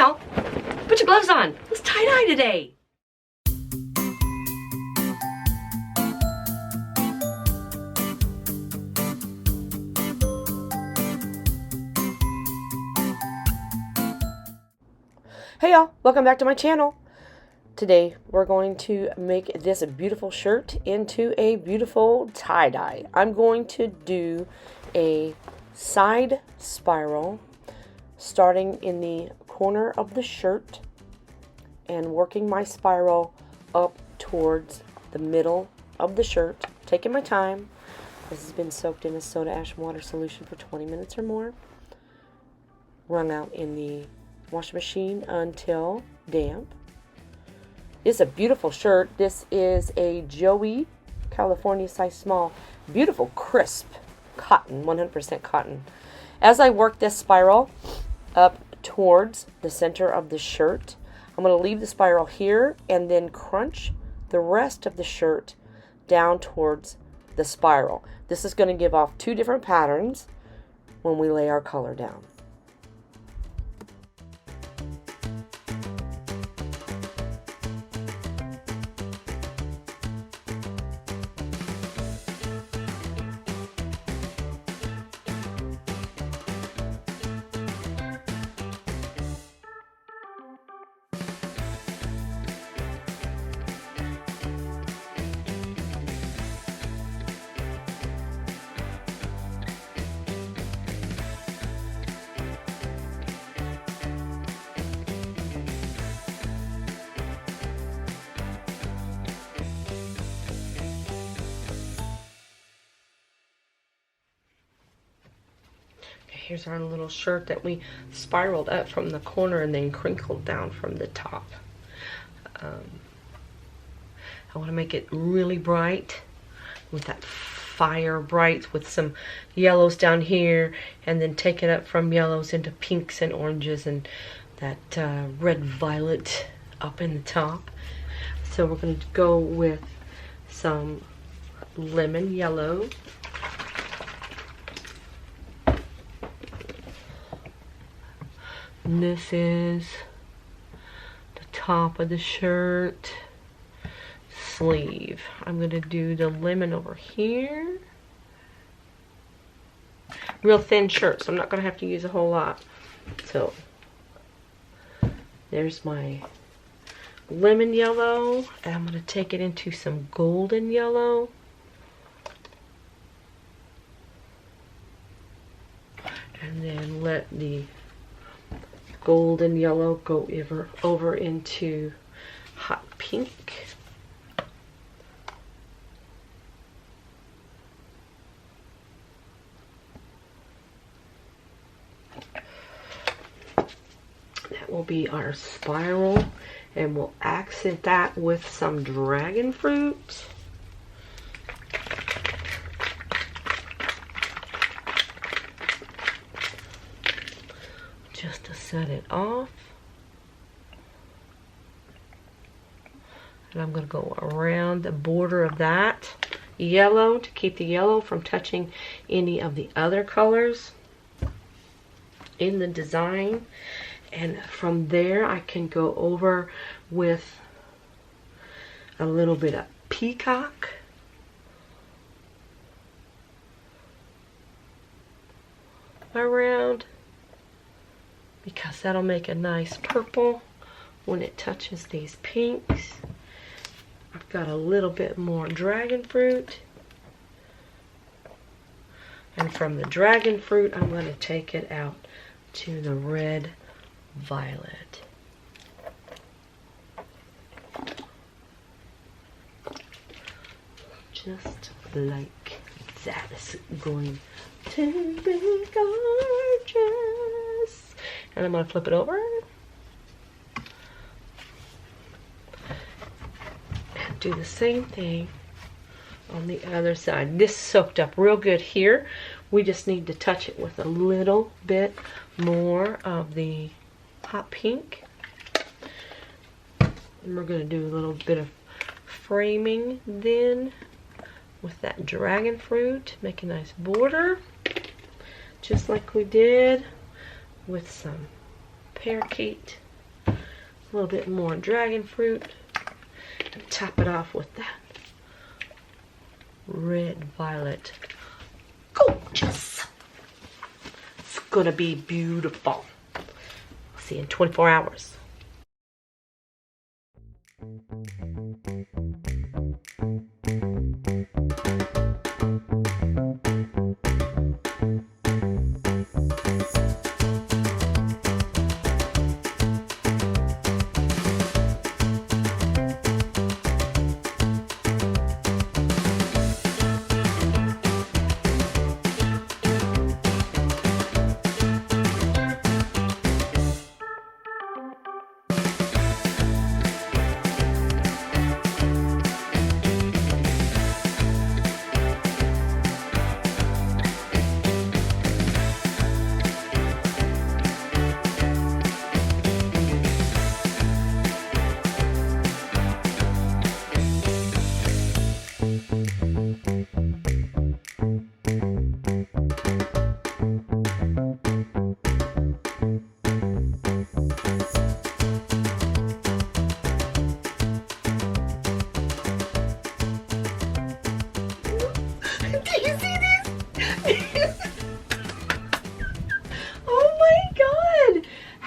y'all, put your gloves on. Let's tie-dye today. Hey y'all, welcome back to my channel. Today we're going to make this beautiful shirt into a beautiful tie-dye. I'm going to do a side spiral starting in the corner of the shirt and working my spiral up towards the middle of the shirt, taking my time. This has been soaked in a soda ash water solution for 20 minutes or more. Wrung out in the washing machine until damp. It's a beautiful shirt. This is a Joie California size small. Beautiful crisp cotton, 100% cotton. As I work this spiral up towards the center of the shirt, I'm going to leave the spiral here and then crunch the rest of the shirt down towards the spiral. This is going to give off two different patterns when we lay our color down. Here's our little shirt that we spiraled up from the corner and then crinkled down from the top. I want to make it really bright with that fire bright with some yellows down here, and then take it up from yellows into pinks and oranges and that red violet up in the top. So we're going to go with some lemon yellow. And this is the top of the shirt sleeve. I'm going to do the lemon over here. Real thin shirt, so I'm not going to have to use a whole lot. So there's my lemon yellow, and I'm going to take it into some golden yellow. And then let the golden yellow go over into hot pink. That will be our spiral, and we'll accent that with some dragon fruit. Just to set it off. And I'm going to go around the border of that yellow to keep the yellow from touching any of the other colors in the design. And from there I can go over with a little bit of peacock. Around, because that'll make a nice purple when it touches these pinks. I've got a little bit more dragon fruit, and from the dragon fruit I'm going to take it out to the red violet. Just like that is going to be gorgeous. And I'm going to flip it over and do the same thing on the other side. This soaked up real good here. We just need to touch it with a little bit more of the hot pink. And we're going to do a little bit of framing then with that dragon fruit. Make a nice border, just like we did with some parakeet A little bit more dragon fruit. And top it off with that red violet. Gorgeous. It's gonna be beautiful. See you in 24 hours.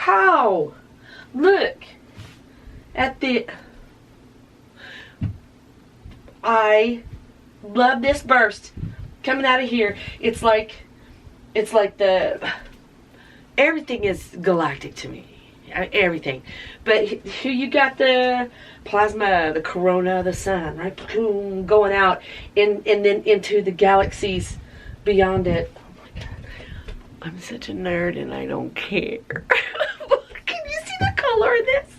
Wow! Look at the... I love this burst coming out of here. It's like the... Everything is galactic to me. Everything. But here you got the plasma, the corona, the sun, right? Boom, going out and then into the galaxies beyond it. Oh my God. I'm such a nerd and I don't care. Can you see the color of this?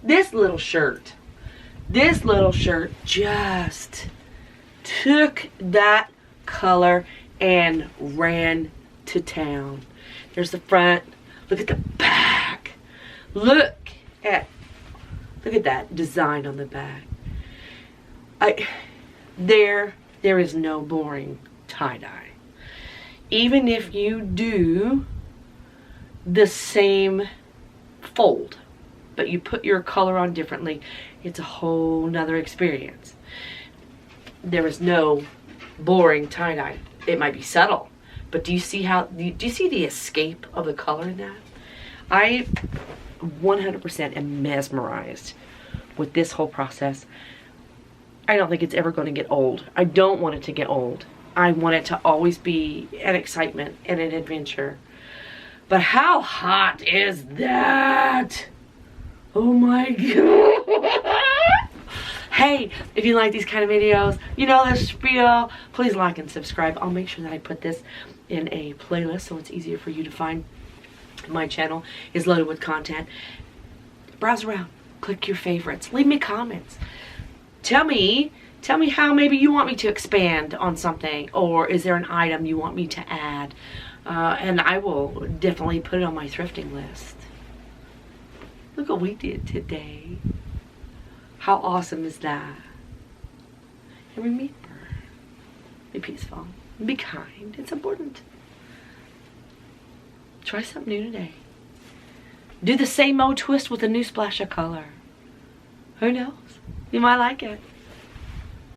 This little shirt just took that color and ran to town. There's the front. Look at the back. Look at that design on the back. There is no boring tie-dye. Even if you do the same fold, but you put your color on differently, it's a whole nother experience. There is no boring tie-dye. It might be subtle, but do you see the escape of the color in that? I 100% am mesmerized with this whole process. I don't think it's ever going to get old. I don't want it to get old. I want it to always be an excitement and an adventure. But how hot is that? Oh my God. Hey, if you like these kind of videos, you know the spiel, please like and subscribe. I'll make sure that I put this in a playlist so it's easier for you to find. My channel is loaded with content. Browse around, click your favorites, leave me comments. Tell me how maybe you want me to expand on something, or is there an item you want me to add? And I will definitely put it on my thrifting list. Look what we did today. How awesome is that? And remember, be peaceful, be kind, it's important. Try something new today. Do the same old twist with a new splash of color. Who knows? You might like it.